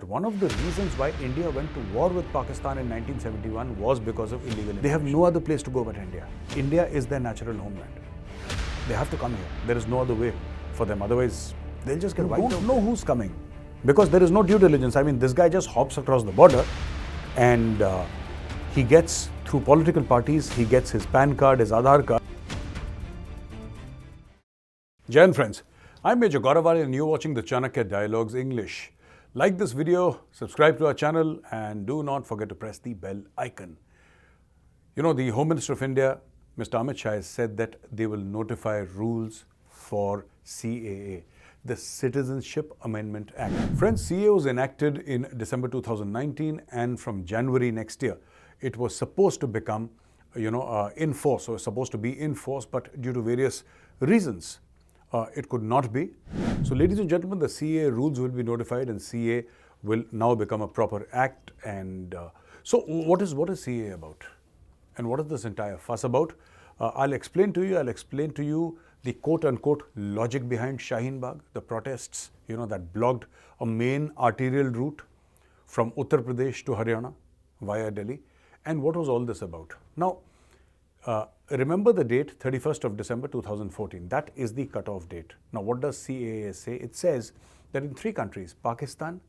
that one of the reasons why India went to war with Pakistan in 1971 was because of illegal immigration. They have no other place to go but India. India is their natural homeland. They have to come here. There is no other way for them. Otherwise, they'll just get wiped out. Don't know who's coming because there is no due diligence. I mean, this guy just hops across the border and he gets, through political parties, he gets his PAN card, his Aadhaar card. Jai Hind friends, I'm Major Gaurav Arya and you're watching the CHANAKYA Dialogues English. Like this video, subscribe to our channel and do not forget to press the bell icon. You know, the Home Minister of India, Mr. Amit Shah, has said that they will notify rules for CAA, the Citizenship Amendment Act. Friends, CAA was enacted in December 2019 and from January next year, it was supposed to become, in force, or supposed to be in force, but due to various reasons, it could not be. So ladies and gentlemen, the CAA rules will be notified and CAA will now become a proper act. And so what is CAA about? And what is this entire fuss about? I'll explain to you the quote-unquote logic behind Shaheen Bagh, the protests, that blocked a main arterial route from Uttar Pradesh to Haryana via Delhi. And what was all this about? Now, remember the date, 31st of December 2014. That is the cutoff date. Now, what does CAA say? It says that in 3 countries, Pakistan,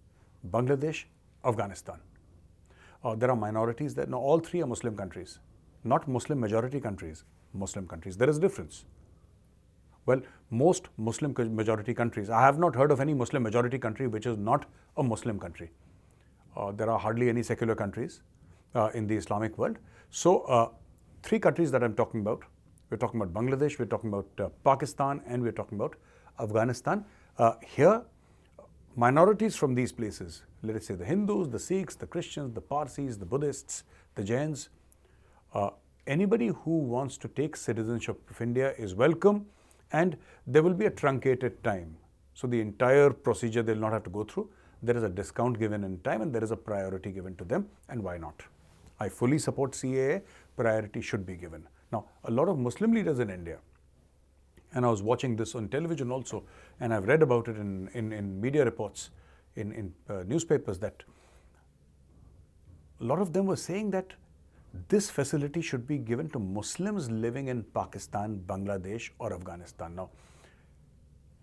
Bangladesh, Afghanistan, there are minorities there. Now, all 3 are Muslim countries, not Muslim majority countries, Muslim countries. There is a difference. Well, most Muslim majority countries, I have not heard of any Muslim majority country which is not a Muslim country. There are hardly any secular countries in the Islamic world. So, 3 countries that I'm talking about. We're talking about Bangladesh, we're talking about Pakistan, and we're talking about Afghanistan. Here, minorities from these places, let us say the Hindus, the Sikhs, the Christians, the Parsis, the Buddhists, the Jains, anybody who wants to take citizenship of India is welcome, and there will be a truncated time. So the entire procedure they'll not have to go through. There is a discount given in time and there is a priority given to them, and why not? I fully support CAA, priority should be given. Now, a lot of Muslim leaders in India, and I was watching this on television also, and I've read about it in media reports, in newspapers, that a lot of them were saying that this facility should be given to Muslims living in Pakistan, Bangladesh or Afghanistan. Now,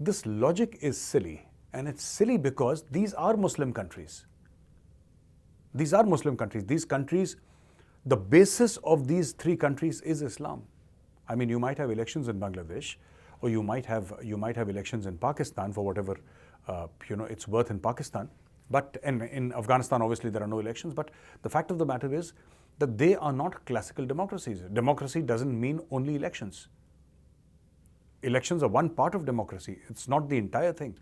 this logic is silly, and it's silly because these are Muslim countries. These are Muslim countries. These countries, the basis of these 3 countries is Islam. I mean, you might have elections in Bangladesh, or you might have elections in Pakistan for whatever it's worth in Pakistan. But in Afghanistan, obviously, there are no elections. But the fact of the matter is that they are not classical democracies. Democracy doesn't mean only elections. Elections are one part of democracy. It's not the entire thing.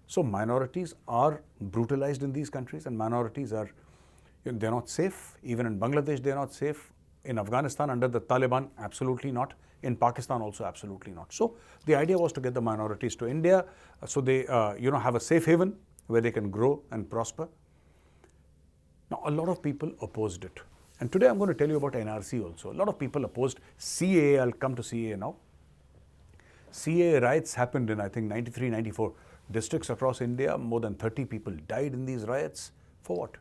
So minorities are brutalized in these countries, and minorities are, they're not safe. Even in Bangladesh, they're not safe. In Afghanistan, under the Taliban, absolutely not. In Pakistan, also absolutely not. So the idea was to get the minorities to India, so they, have a safe haven where they can grow and prosper. Now, a lot of people opposed it. And today I'm going to tell you about NRC also. A lot of people opposed CAA. I'll come to CAA now. CAA riots happened in, I think, 93, 94 districts across India. More than 30 people died in these riots. For what?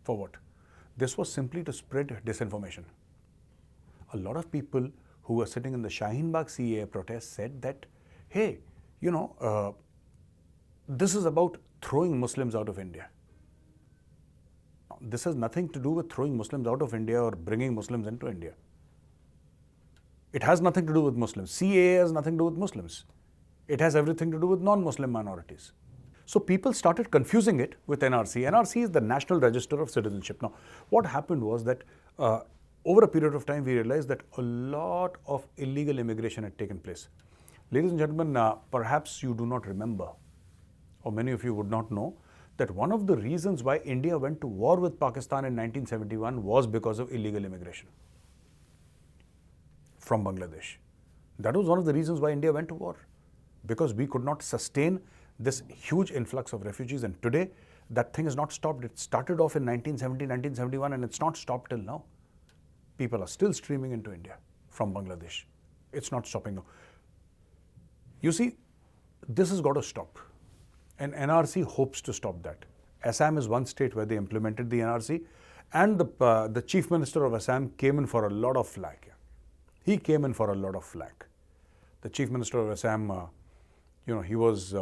For what? This was simply to spread disinformation. A lot of people who were sitting in the Shaheen Bagh CAA protest said that, hey, this is about throwing Muslims out of India. This has nothing to do with throwing Muslims out of India or bringing Muslims into India. It has nothing to do with Muslims. CAA has nothing to do with Muslims. It has everything to do with non-Muslim minorities. So people started confusing it with NRC. NRC is the National Register of Citizenship. Now, what happened was that over a period of time, we realized that a lot of illegal immigration had taken place. Ladies and gentlemen, perhaps you do not remember, or many of you would not know, that one of the reasons why India went to war with Pakistan in 1971 was because of illegal immigration from Bangladesh. That was one of the reasons why India went to war, because we could not sustain this huge influx of refugees. And today, that thing has not stopped. It started off in 1970, 1971, and it's not stopped till now. People are still streaming into India from Bangladesh. It's not stopping now. You see, this has got to stop. And NRC hopes to stop that. Assam is one state where they implemented the NRC, and the Chief Minister of Assam came in for a lot of flack. Yeah. He came in for a lot of flack. The Chief Minister of Assam, he was,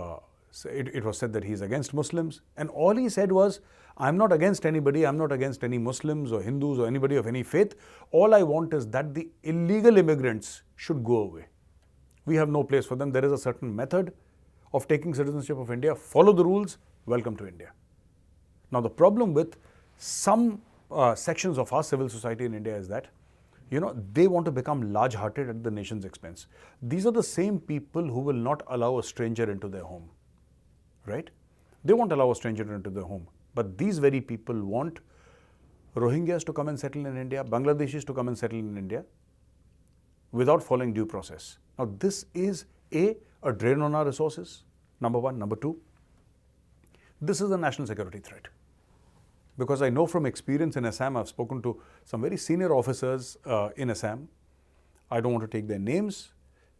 it was said that he's against Muslims, and all he said was, I'm not against anybody, I'm not against any Muslims or Hindus or anybody of any faith. All I want is that the illegal immigrants should go away. We have no place for them. There is a certain method of taking citizenship of India. Follow the rules, welcome to India. Now the problem with some sections of our civil society in India is that, they want to become large-hearted at the nation's expense. These are the same people who will not allow a stranger into their home, right? They won't allow a stranger into their home. But these very people want Rohingyas to come and settle in India, Bangladeshis to come and settle in India without following due process. Now this is a drain on our resources, number one. Number two, this is a national security threat. Because I know from experience in Assam, I've spoken to some very senior officers in Assam. I don't want to take their names,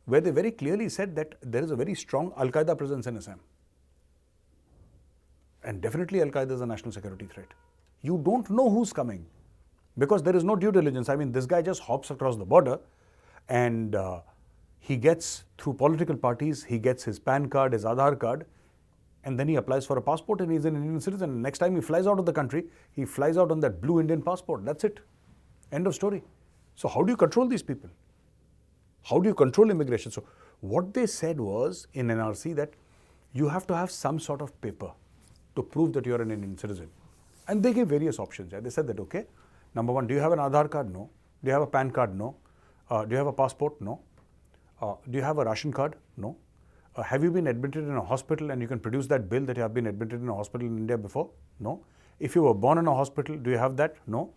where they very clearly said that there is a very strong Al-Qaeda presence in Assam. And definitely Al-Qaeda is a national security threat. You don't know who's coming because there is no due diligence. I mean, this guy just hops across the border and he gets, through political parties, he gets his PAN card, his Aadhaar card, and then he applies for a passport and he's an Indian citizen. Next time he flies out of the country, he flies out on that blue Indian passport. That's it. End of story. So how do you control these people? How do you control immigration? So what they said was in NRC that you have to have some sort of paper to prove that you're an Indian citizen. And they gave various options. They said that, okay, number one, do you have an Aadhaar card? No. Do you have a PAN card? No. Do you have a passport? No. Do you have a ration card? No. Have you been admitted in a hospital and you can produce that bill that you have been admitted in a hospital in India before? No. If you were born in a hospital, do you have that? No.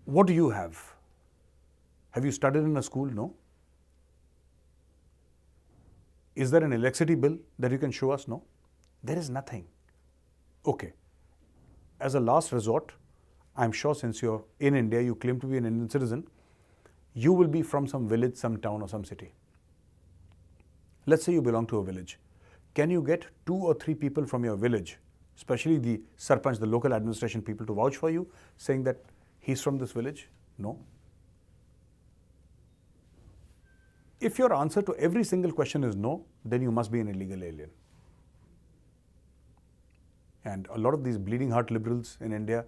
What do you have? Have you studied in a school? No. Is there an electricity bill that you can show us? No. There is nothing. Okay. As a last resort, I'm sure since you're in India, you claim to be an Indian citizen, you will be from some village, some town or some city. Let's say you belong to a village. Can you get 2 or 3 people from your village, especially the sarpanch, the local administration people, to vouch for you, saying that he's from this village? No. If your answer to every single question is no, then you must be an illegal alien. And a lot of these bleeding heart liberals in India,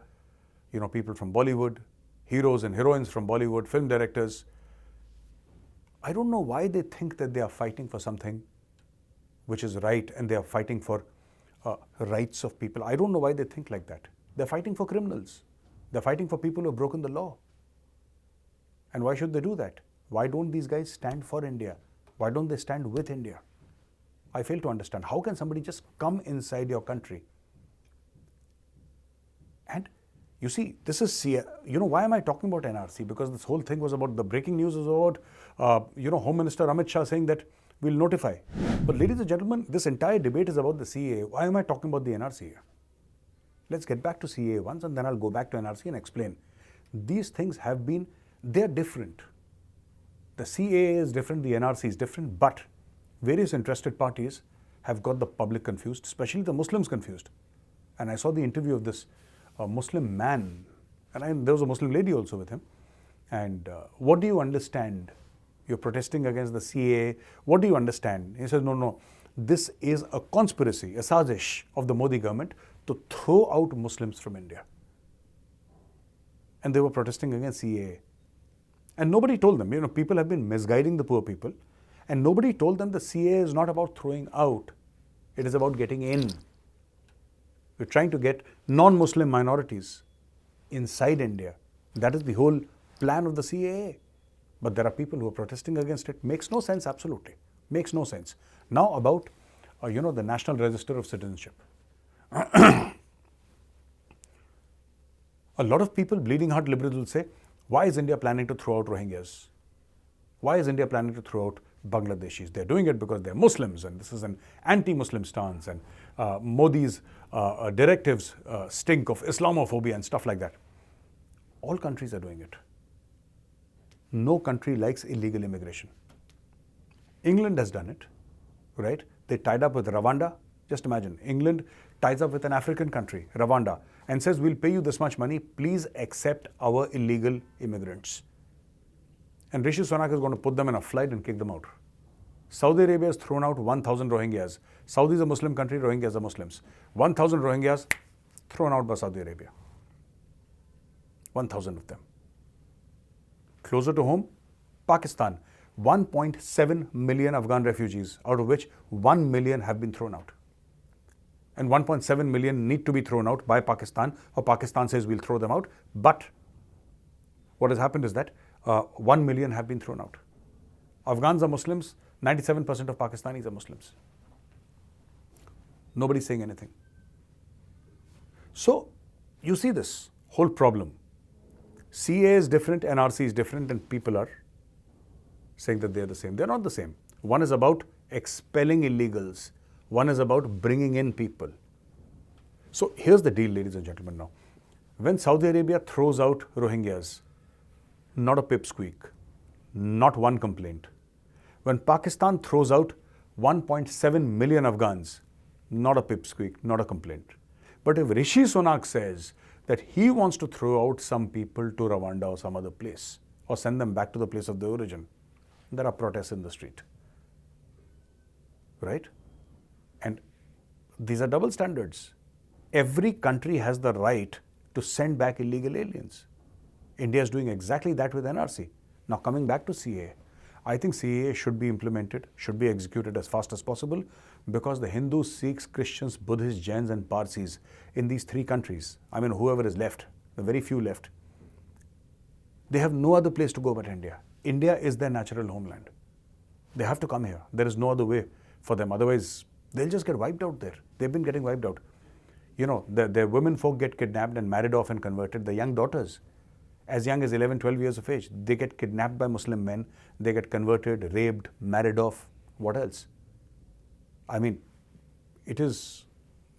people from Bollywood, heroes and heroines from Bollywood, film directors, I don't know why they think that they are fighting for something which is right and they are fighting for rights of people. I don't know why they think like that. They're fighting for criminals. They're fighting for people who have broken the law. And why should they do that? Why don't these guys stand for India? Why don't they stand with India? I fail to understand. How can somebody just come inside your country? And you see, this is, why am I talking about NRC? Because this whole thing was about, the breaking news was about, Home Minister Amit Shah saying that we'll notify. But ladies and gentlemen, this entire debate is about the CAA. Why am I talking about the NRC here? Let's get back to CAA once and then I'll go back to NRC and explain. These things they're different. The CAA is different, the NRC is different, but various interested parties have got the public confused, especially the Muslims confused. And I saw the interview of this Muslim man, and there was a Muslim lady also with him. And what do you understand? You're protesting against the CAA. What do you understand? He says, no, this is a conspiracy, a sazish of the Modi government to throw out Muslims from India. And they were protesting against CAA. And nobody told them, people have been misguiding the poor people. And nobody told them the CAA is not about throwing out. It is about getting in. We're trying to get non-Muslim minorities inside India. That is the whole plan of the CAA. But there are people who are protesting against it. Makes no sense, absolutely. Makes no sense. Now about, the National Register of Citizenship. A lot of people, bleeding heart liberals, will say, why is India planning to throw out Rohingyas? Why is India planning to throw out Bangladeshis? They're doing it because they're Muslims and this is an anti-Muslim stance and Modi's directives stink of Islamophobia and stuff like that. All countries are doing it. No country likes illegal immigration. England has done it, right? They tied up with Rwanda Just imagine, England ties up with an African country, Rwanda, and says, we'll pay you this much money, please accept our illegal immigrants. And Rishi Sunak is going to put them in a flight and kick them out. Saudi Arabia has thrown out 1,000 Rohingyas. Saudi is a Muslim country, Rohingyas are Muslims. 1,000 Rohingyas thrown out by Saudi Arabia. 1,000 of them. Closer to home, Pakistan. 1.7 million Afghan refugees, out of which 1 million have been thrown out. And 1.7 million need to be thrown out by Pakistan, or Pakistan says we'll throw them out. But what has happened is that 1 million have been thrown out. Afghans are Muslims, 97% of Pakistanis are Muslims. Nobody's saying anything. So, you see this whole problem. CAA is different, NRC is different, and people are saying that they're the same. They're not the same. One is about expelling illegals. One is about bringing in people. So here's the deal, ladies and gentlemen, now. When Saudi Arabia throws out Rohingyas, not a pipsqueak, not one complaint. When Pakistan throws out 1.7 million Afghans, not a pipsqueak, not a complaint. But if Rishi Sunak says that he wants to throw out some people to Rwanda or some other place, or send them back to the place of their origin, there are protests in the street. Right? And these are double standards. Every country has the right to send back illegal aliens. India is doing exactly that with NRC. Now coming back to CAA, I think CAA should be implemented, should be executed as fast as possible, because the Hindus, Sikhs, Christians, Buddhists, Jains and Parsis in these three countries, I mean whoever is left, the very few left, they have no other place to go but India. India is their natural homeland. They have to come here. There is no other way for them. Otherwise, they'll just get wiped out there. They've been getting wiped out. You know, their women folk get kidnapped and married off and converted. The young daughters, as young as 11, 12 years of age, they get kidnapped by Muslim men. They get converted, raped, married off. What else? I mean, it is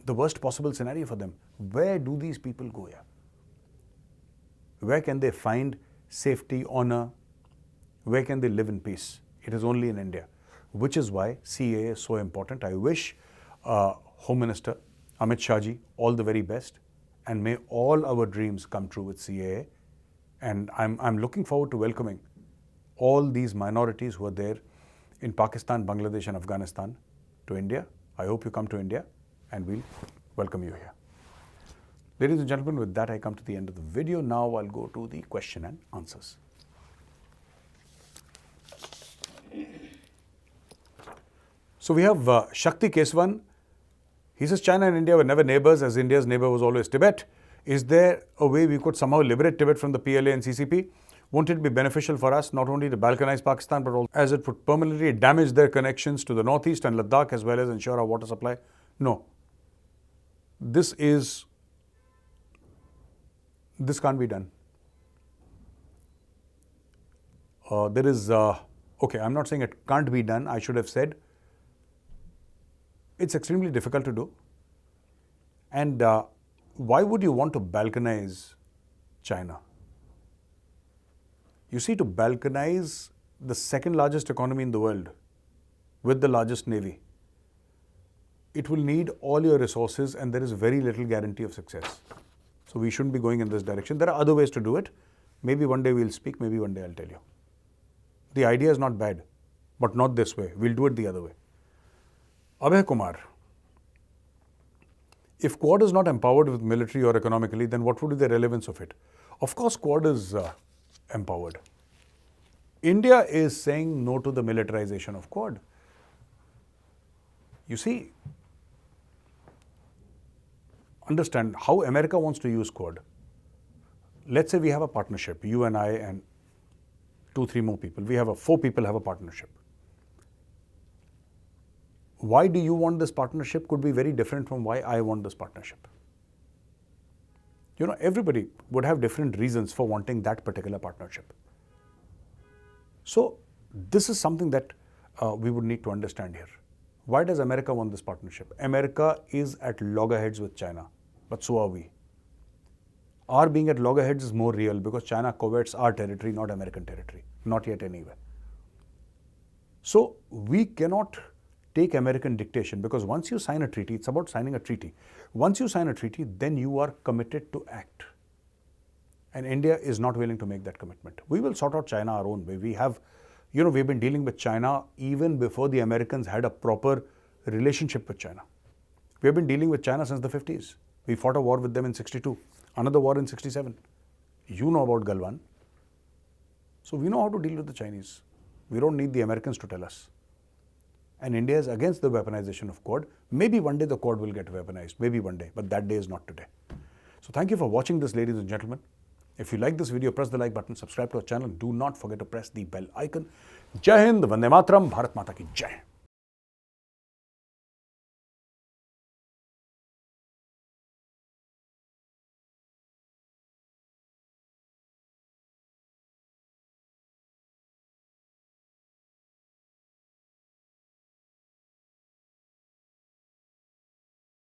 the worst possible scenario for them. Where do these people go here? Where can they find safety, honor? Where can they live in peace? It is only in India, which is why CAA is so important. I wish Home Minister Amit Shah ji all the very best, and may all our dreams come true with CAA. And I'm looking forward to welcoming all these minorities who are there in Pakistan, Bangladesh and Afghanistan to India. I hope you come to India and we'll welcome you here. Ladies and gentlemen, with that I come to the end of the video. Now I'll go to the question and answers. So we have Shakti Keswan. He says China and India were never neighbors, as India's neighbor was always Tibet. Is there a way we could somehow liberate Tibet from the PLA and CCP? Won't it be beneficial for us not only to balkanize Pakistan, but also as it would permanently damage their connections to the northeast and Ladakh, as well as ensure our water supply? No. This can't be done. Okay, I'm not saying it can't be done. I should have said it's extremely difficult to do. And why would you want to balkanize China? You see, to balkanize the second largest economy in the world with the largest navy, it will need all your resources and there is very little guarantee of success. So we shouldn't be going in this direction. There are other ways to do it. Maybe one day we'll speak, maybe one day I'll tell you. The idea is not bad, but not this way. We'll do it the other way. Abhay Kumar, if Quad is not empowered with military or economically, then what would be the relevance of it? Of course, Quad is empowered. India is saying no to the militarization of Quad. You see, understand how America wants to use Quad. Let's say we have a partnership, you and I and 2-3 more people. 4 people have a partnership. Why do you want this partnership could be very different from why I want this partnership. You know, everybody would have different reasons for wanting that particular partnership. So this is something that we would need to understand here. Why does America want this partnership? America is at loggerheads with China, but so are we. Our being at loggerheads is more real because China covets our territory, not American territory, not yet anywhere. So we cannot take American dictation, because once you sign a treaty, it's about signing a treaty. Once you sign a treaty, then you are committed to act. And India is not willing to make that commitment. We will sort out China our own way. We have, we've been dealing with China even before the Americans had a proper relationship with China. We have been dealing with China since the 50s. We fought a war with them in 62, another war in 67. You know about Galwan. So we know how to deal with the Chinese. We don't need the Americans to tell us. And India is against the weaponization of Quad. Maybe one day the Quad will get weaponized. Maybe one day. But that day is not today. So thank you for watching this, ladies and gentlemen. If you like this video, press the like button, subscribe to our channel. Do not forget to press the bell icon. Jai Hind, Vande Mataram, Bharat Mata ki Jai.